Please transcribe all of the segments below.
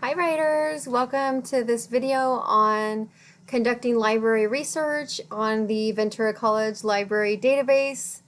Hi writers, welcome to this video on conducting library research on the Ventura College Library Database.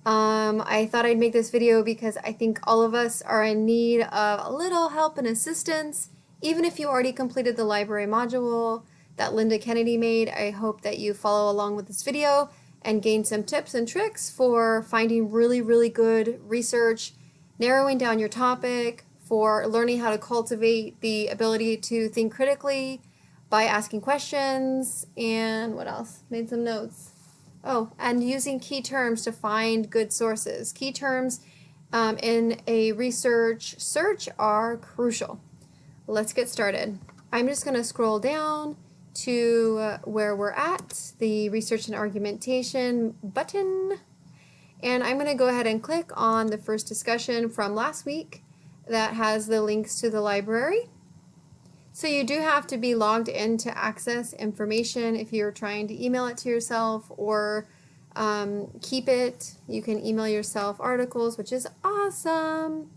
I thought I'd make this video because I think all of us are in need of a little help and assistance. Even if you already completed the library module that Linda Kennedy made, I hope that you follow along with this video and gain some tips and tricks for finding really good research, narrowing down your topic, for learning how to cultivate the ability to think critically by asking questions, and what else? Made some notes. Oh, and using key terms to find good sources. Key terms in a research search are crucial. Let's get started. I'm just going to scroll down to where we're at, the research and argumentation button, and I'm going to go ahead and click on the first discussion from last week that has the links to the library. So you do have to be logged in to access information if you're trying to email it to yourself or keep it. You can email yourself articles, which is awesome.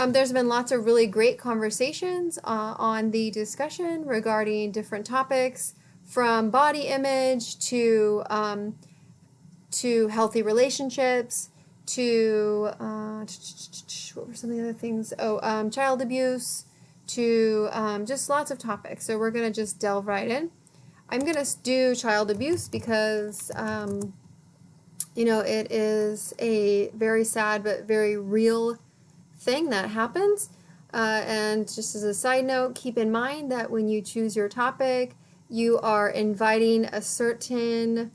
There's been lots of really great conversations on the discussion regarding different topics, from body image to healthy relationships, to what were some of the other things? Oh, child abuse, to just lots of topics. So we're going to just delve right in. I'm going to do child abuse because, you know, it is a very sad but very real thing that happens. And just as a side note, keep in mind that when you choose your topic, you are inviting a certain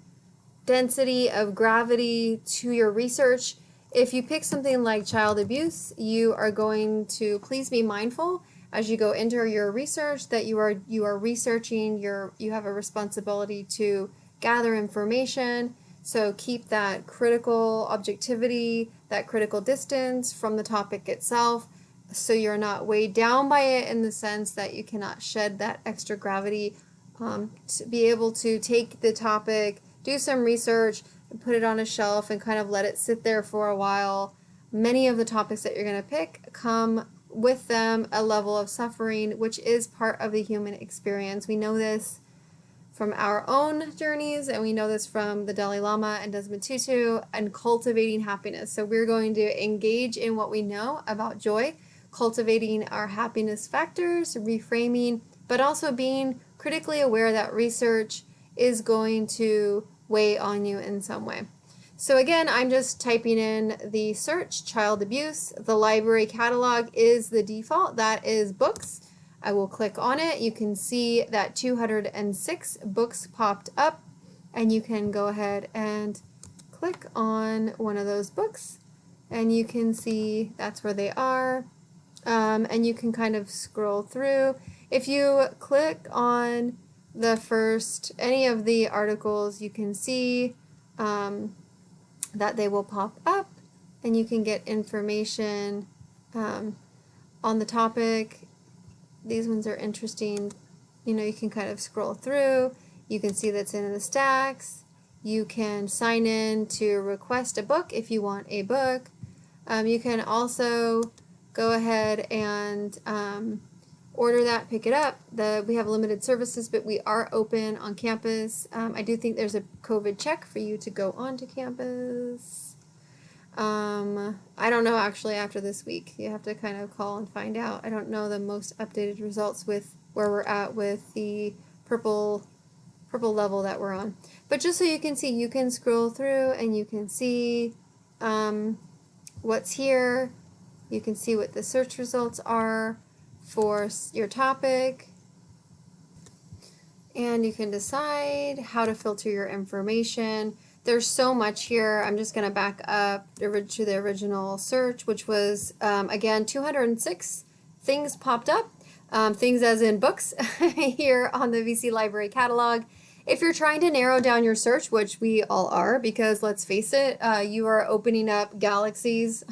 density of gravity to your research. If you pick something like child abuse, you are going to please be mindful as you go into your research that you are researching, you have a responsibility to gather information. So keep that critical objectivity, that critical distance from the topic itself, so you're not weighed down by it in the sense that you cannot shed that extra gravity to be able to take the topic, do some research, and put it on a shelf and kind of let it sit there for a while. Many of the topics that you're going to pick come with them a level of suffering, which is part of the human experience. We know this from our own journeys, and we know this from the Dalai Lama and Desmond Tutu and cultivating happiness. So we're going to engage in what we know about joy, cultivating our happiness factors, reframing, but also being critically aware that research is going to weigh on you in some way. So again, I'm just typing in the search, child abuse. The library catalog is the default. That is books. I will click on it. You can see that 206 books popped up, and you can go ahead and click on one of those books, and you can see that's where they are. And you can kind of scroll through. If you click on the first, any of the articles, you can see that they will pop up, and you can get information on the topic. These ones are interesting. You know, you can kind of scroll through. You can see that's in the stacks. You can sign in to request a book if you want a book. You can also go ahead and order that, pick it up. We have limited services, but we are open on campus. I do think there's a COVID check for you to go onto campus. I don't know actually after this week. You have to kind of call and find out. I don't know the most updated results with where we're at with the purple level that we're on. But just so you can see, you can scroll through and you can see what's here. You can see what the search results are for your topic, and you can decide how to filter your information. There's so much here. I'm just going to back up to the original search, which was, again, 206 things popped up, things as in books here on the VC Library Catalog. If you're trying to narrow down your search, which we all are, because let's face it, you are opening up galaxies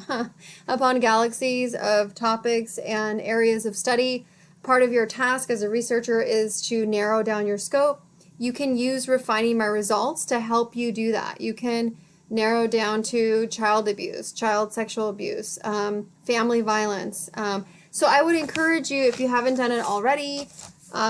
upon galaxies of topics and areas of study. Part of your task as a researcher is to narrow down your scope. You can use refining my results to help you do that. You can narrow down to child abuse, child sexual abuse, family violence. So I would encourage you, if you haven't done it already,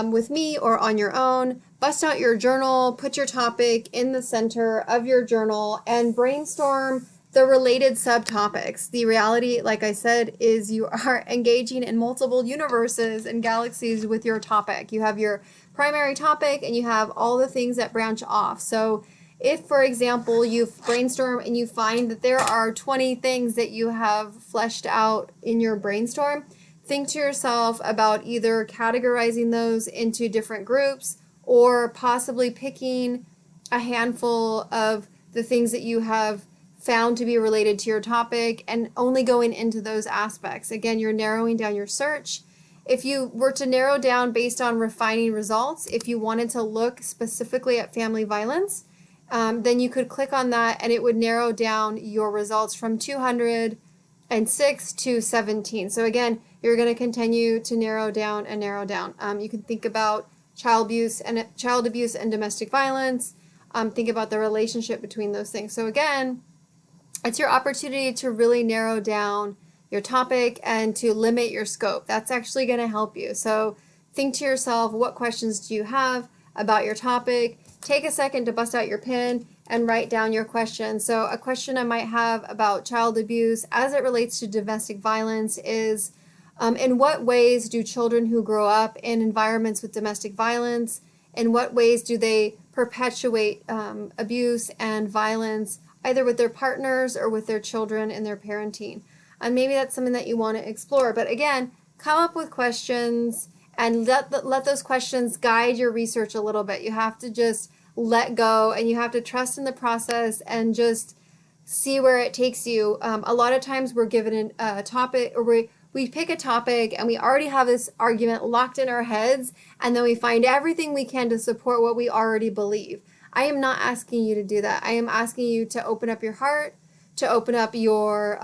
with me or on your own, bust out your journal, put your topic in the center of your journal, and brainstorm the related subtopics. The reality, like I said, is you are engaging in multiple universes and galaxies with your topic. You have your primary topic and you have all the things that branch off. So if, for example, you brainstorm and you find that there are 20 things that you have fleshed out in your brainstorm, think to yourself about either categorizing those into different groups or possibly picking a handful of the things that you have found to be related to your topic and only going into those aspects. Again, you're narrowing down your search. If you were to narrow down based on refining results, if you wanted to look specifically at family violence, then you could click on that and it would narrow down your results from 206 to 17. So again, you're going to continue to narrow down and narrow down. You can think about child abuse and domestic violence. Think about the relationship between those things. So again, it's your opportunity to really narrow down your topic and to limit your scope. That's actually going to help you. So think to yourself, what questions do you have about your topic? Take a second to bust out your pen and write down your question. So a question I might have about child abuse as it relates to domestic violence is, in what ways do children who grow up in environments with domestic violence, in what ways do they perpetuate abuse and violence either with their partners or with their children in their parenting? And maybe that's something that you want to explore. But again, come up with questions and let those questions guide your research a little bit. You have to just let go and you have to trust in the process and just see where it takes you. A lot of times we're given a topic, or we pick a topic and we already have this argument locked in our heads, and then we find everything we can to support what we already believe. I am not asking you to do that. I am asking you to open up your heart, to open up your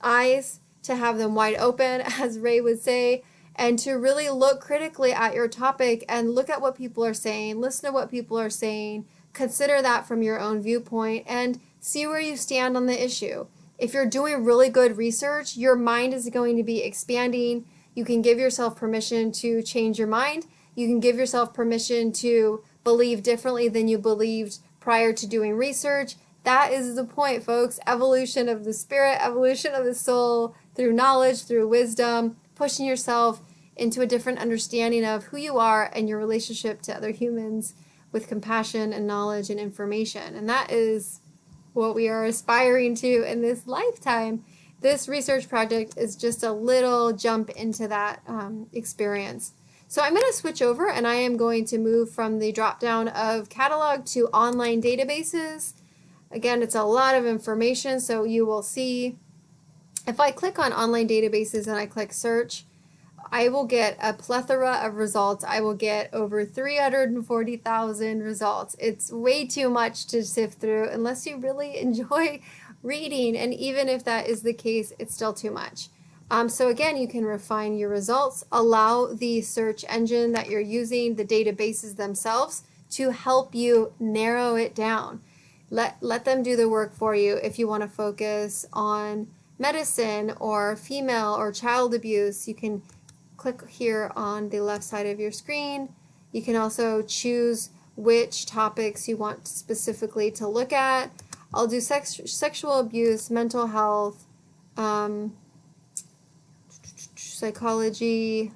eyes, to have them wide open, as Ray would say, and to really look critically at your topic and look at what people are saying, listen to what people are saying, consider that from your own viewpoint, and see where you stand on the issue. If you're doing really good research, your mind is going to be expanding. You can give yourself permission to change your mind. You can give yourself permission to believe differently than you believed prior to doing research. That is the point, folks. Evolution of the spirit, evolution of the soul, through knowledge, through wisdom, pushing yourself into a different understanding of who you are and your relationship to other humans with compassion and knowledge and information. And that is what we are aspiring to in this lifetime. This research project is just a little jump into that experience. So I'm going to switch over and I am going to move from the drop down of catalog to online databases. Again, it's a lot of information, so you will see if I click on online databases and I click search, I will get a plethora of results. I will get over 340,000 results. It's way too much to sift through unless you really enjoy reading, and even if that is the case, it's still too much. So again, you can refine your results, allow the search engine that you're using, the databases themselves, to help you narrow it down. Let them do the work for you. If you want to focus on medicine or female or child abuse, you can click here on the left side of your screen. You can also choose which topics you want specifically to look at. I'll do sexual abuse, mental health, psychology,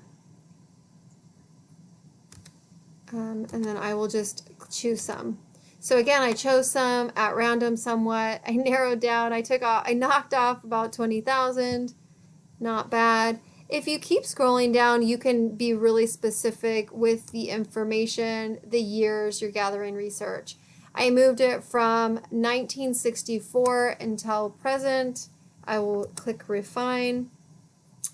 and then I will just choose some. So again, I chose some at random somewhat. I narrowed down. I knocked off about 20,000. Not bad. If you keep scrolling down, you can be really specific with the information, the years you're gathering research. I moved it from 1964 until present. I will click refine.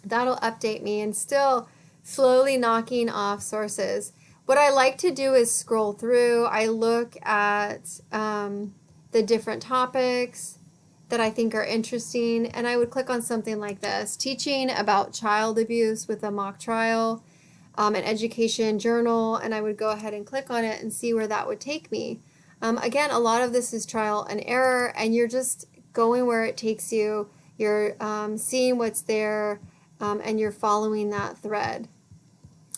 That'll update me, and still slowly knocking off sources. What I like to do is scroll through. I look at the different topics that I think are interesting, and I would click on something like this: teaching about child abuse with a mock trial, an education journal, and I would go ahead and click on it and see where that would take me. Again, a lot of this is trial and error, and you're just going where it takes you. You're seeing what's there, and you're following that thread.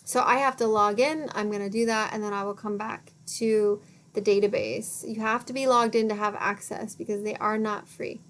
So I have to log in. I'm going to do that, and then I will come back to the database. You have to be logged in to have access because they are not free.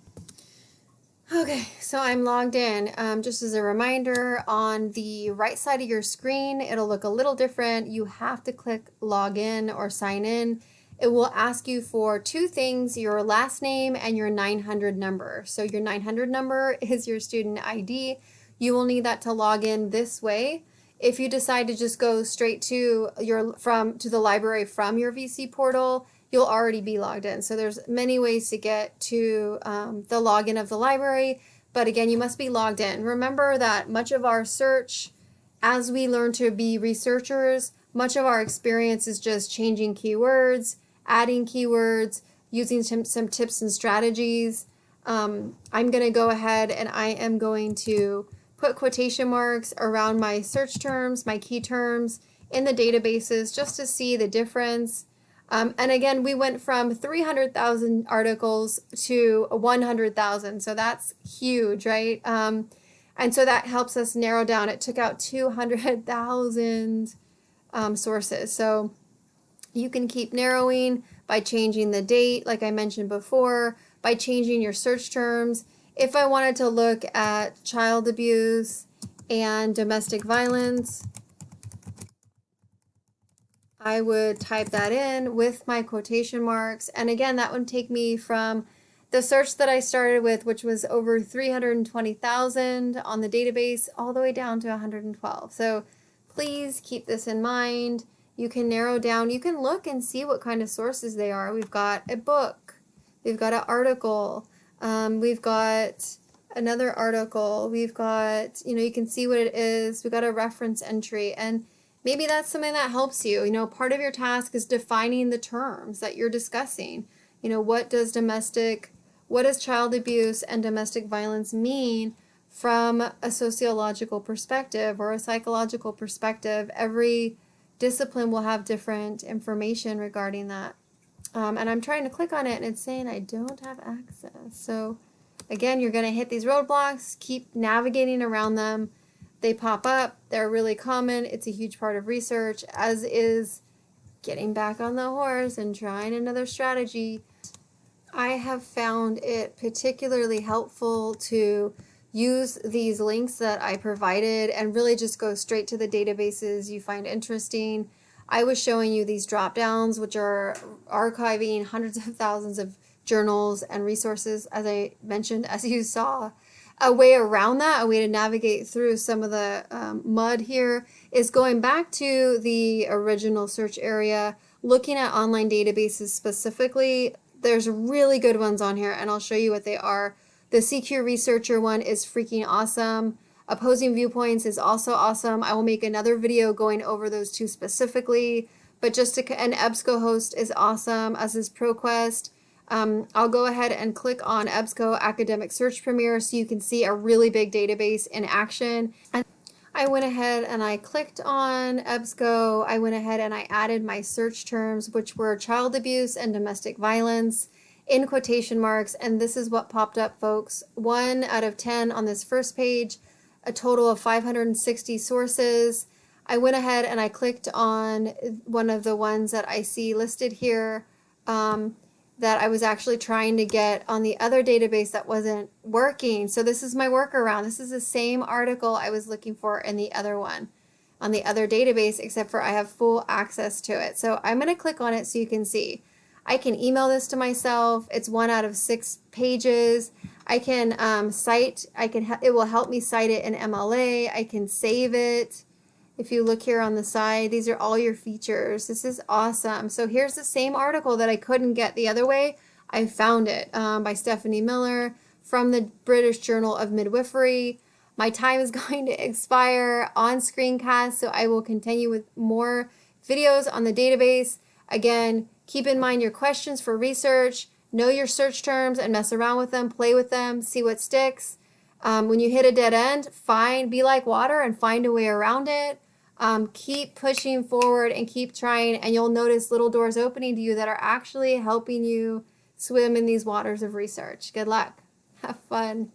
Okay, so I'm logged in. Just as a reminder, on the right side of your screen, it'll look a little different. You have to click login or sign in. It will ask you for two things, your last name and your 900 number. So your 900 number is your student ID. You will need that to log in this way. If you decide to just go straight to the library from your VC portal, you'll already be logged in. So there's many ways to get to the login of the library, but again, you must be logged in. Remember that much of our search, as we learn to be researchers, much of our experience is just changing keywords, adding keywords, using some tips and strategies. I'm going to go ahead and I am going to put quotation marks around my search terms, my key terms in the databases just to see the difference. And again, we went from 300,000 articles to 100,000, so that's huge, right? And so that helps us narrow down. It took out 200,000 sources. So you can keep narrowing by changing the date, like I mentioned before, by changing your search terms. If I wanted to look at child abuse and domestic violence, I would type that in with my quotation marks. And again, that would take me from the search that I started with, which was over 320,000 on the database, all the way down to 112. So please keep this in mind. You can narrow down, you can look and see what kind of sources they are. We've got a book, we've got an article, we've got another article, we've got, you can see what it is, we've got a reference entry, and maybe that's something that helps you. Part of your task is defining the terms that you're discussing. What does child abuse and domestic violence mean from a sociological perspective or a psychological perspective? Every discipline will have different information regarding that. And I'm trying to click on it and it's saying I don't have access. So again, you're going to hit these roadblocks, keep navigating around them. They pop up, they're really common, it's a huge part of research, as is getting back on the horse and trying another strategy. I have found it particularly helpful to use these links that I provided and really just go straight to the databases you find interesting. I was showing you these drop downs, which are archiving hundreds of thousands of journals and resources, as I mentioned, as you saw. A way around that, a way to navigate through some of the mud here, is going back to the original search area, looking at online databases specifically. There's really good ones on here, and I'll show you what they are. The CQ Researcher one is freaking awesome. Opposing Viewpoints is also awesome. I will make another video going over those two specifically, but and Ebsco Host is awesome, as is ProQuest. I'll go ahead and click on Ebsco Academic Search Premier so you can see a really big database in action. And I went ahead and I clicked on Ebsco. I went ahead and I added my search terms, which were child abuse and domestic violence in quotation marks. And this is what popped up, folks. 1 out of 10 on this first page, a total of 560 sources. I went ahead and I clicked on one of the ones that I see listed here, that I was actually trying to get on the other database that wasn't working. So this is my workaround. This is the same article I was looking for in the other one, on the other database, except for I have full access to it. So I'm going to click on it so you can see. I can email this to myself. It's 1 out of 6 pages. I can it will help me cite it in MLA. I can save it. If you look here on the side, these are all your features. This is awesome. So here's the same article that I couldn't get the other way. I found it by Stephanie Miller from the British Journal of Midwifery. My time is going to expire on screencast, so I will continue with more videos on the database. Again, keep in mind your questions for research. Know your search terms and mess around with them, play with them, see what sticks. When you hit a dead end, be like water and find a way around it. Keep pushing forward and keep trying, and you'll notice little doors opening to you that are actually helping you swim in these waters of research. Good luck. Have fun.